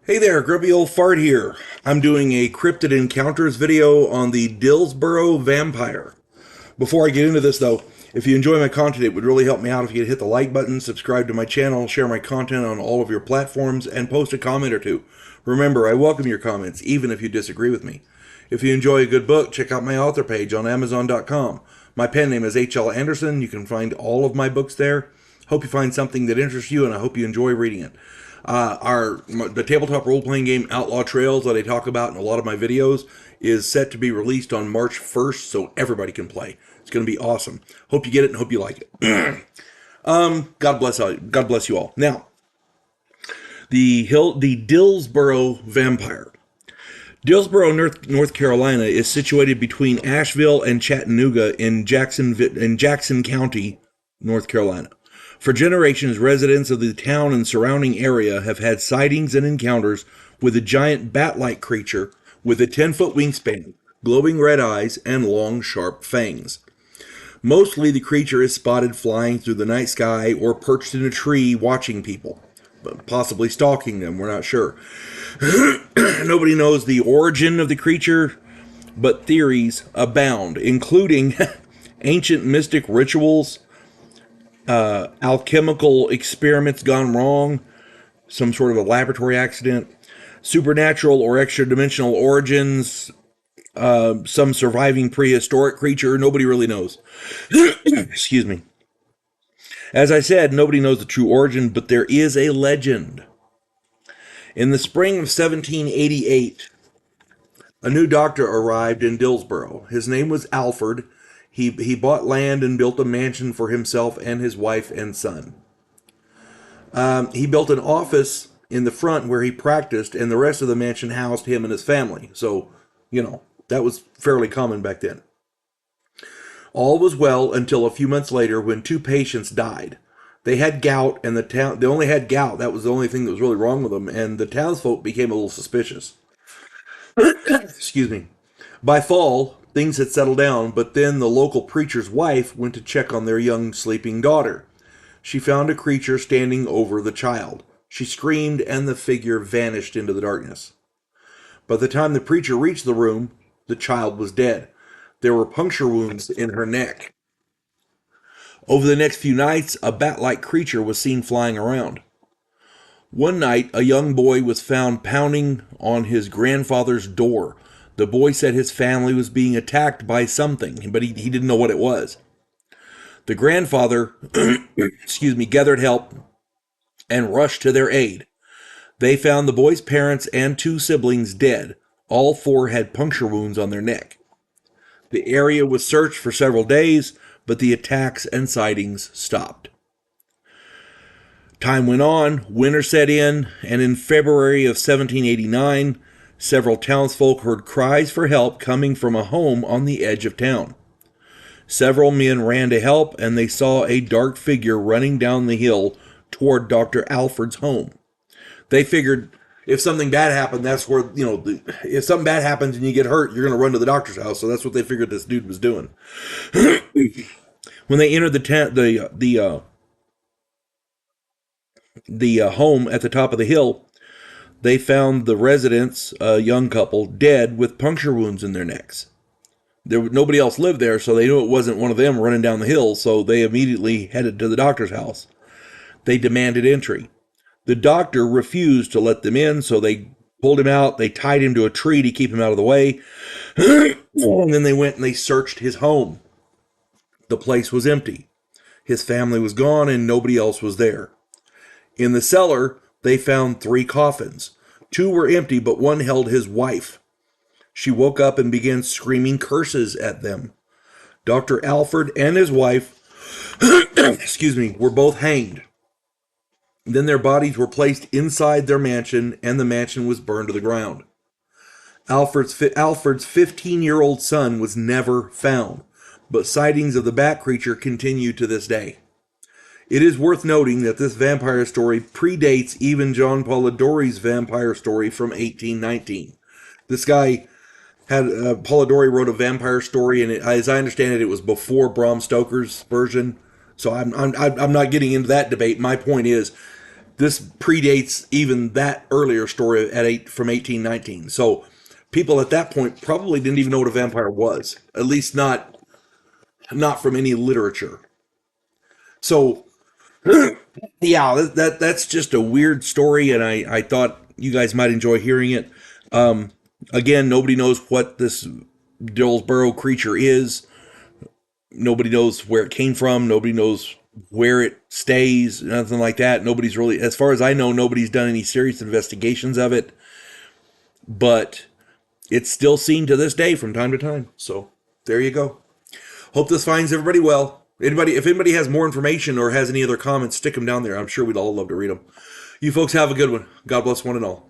Hey there, Grumpy Old Fart here. I'm doing a Cryptid Encounters video on the Dillsboro Vampire. Before I get into this though, if you enjoy my content, it would really help me out if you could hit the like button, subscribe to my channel, share my content on all of your platforms, and post a comment or two. Remember, I welcome your comments, even if you disagree with me. If you enjoy a good book, check out my author page on Amazon.com. My pen name is H.L. Anderson. You can find all of my books there. Hope you find something that interests you, and I hope you enjoy reading it. The tabletop role-playing game Outlaw Trails that I talk about in a lot of my videos is set to be released on March 1st, so everybody can play. It's going to be awesome. Hope you get it and hope you like it. God bless you all. Now, the Dillsboro Vampire. Dillsboro, North Carolina, is situated between Asheville and Chattanooga in Jackson County, North Carolina. For generations, residents of the town and surrounding area have had sightings and encounters with a giant bat-like creature with a 10-foot wingspan, glowing red eyes, and long, sharp fangs. Mostly the creature is spotted flying through the night sky or perched in a tree watching people, but possibly stalking them, we're not sure. Nobody knows the origin of the creature, but theories abound, including ancient mystic rituals, alchemical experiments gone wrong, some sort of a laboratory accident, supernatural or extra-dimensional origins, some surviving prehistoric creature. Nobody really knows. Excuse me. As I said, nobody knows the true origin, but there is a legend. In the spring of 1788, a new doctor arrived in Dillsboro. His name was Alfred. He bought land and built a mansion for himself and his wife and son. He built an office in the front where he practiced, and the rest of the mansion housed him and his family. So, that was fairly common back then. All was well until a few months later when two patients died. They had gout, and they only had gout. That was the only thing that was really wrong with them, and the townsfolk became a little suspicious. Excuse me. By fall, things had settled down, but then the local preacher's wife went to check on their young sleeping daughter. She found a creature standing over the child. She screamed, and the figure vanished into the darkness. By the time the preacher reached the room, the child was dead. There were puncture wounds in her neck. Over the next few nights, a bat-like creature was seen flying around. One night, a young boy was found pounding on his grandfather's door. The boy said his family was being attacked by something, but he didn't know what it was. The grandfather, gathered help and rushed to their aid. They found the boy's parents and two siblings dead. All four had puncture wounds on their neck. The area was searched for several days, but the attacks and sightings stopped. Time went on, winter set in, and in February of 1789, several townsfolk heard cries for help coming from a home on the edge of town. Several men ran to help, and they saw a dark figure running down the hill toward Dr. Alfred's home. They figured if something bad happened, that's where, if something bad happens and you get hurt, you're going to run to the doctor's house. So that's what they figured this dude was doing. When they entered the home at the top of the hill, they found the residents, a young couple, dead with puncture wounds in their necks. Nobody else lived there, so they knew it wasn't one of them running down the hill, so they immediately headed to the doctor's house. They demanded entry. The doctor refused to let them in, so they pulled him out. They tied him to a tree to keep him out of the way. And then they went and they searched his home. The place was empty. His family was gone and nobody else was there. In the cellar, they found 3 coffins. 2 were empty, but one held his wife. She woke up and began screaming curses at them. Dr. Alfred and his wife, were both hanged. Then their bodies were placed inside their mansion, and the mansion was burned to the ground. Alfred's 15-year-old son was never found, but sightings of the bat creature continue to this day. It is worth noting that this vampire story predates even John Polidori's vampire story from 1819. This guy Polidori wrote a vampire story, and as I understand it, it was before Bram Stoker's version. So I'm not getting into that debate. My point is, This predates even that earlier story from 1819. So people at that point probably didn't even know what a vampire was, at least not from any literature. So yeah, that's just a weird story, and I thought you guys might enjoy hearing it. Again, nobody knows what this Dillsboro creature is. Nobody knows where it came from. Nobody knows where it stays. Nothing like that. Nobody's really, as far as I know, nobody's done any serious investigations of it. But it's still seen to this day from time to time. So there you go. Hope this finds everybody well. If anybody has more information or has any other comments, stick them down there. I'm sure we'd all love to read them. You folks have a good one. God bless one and all.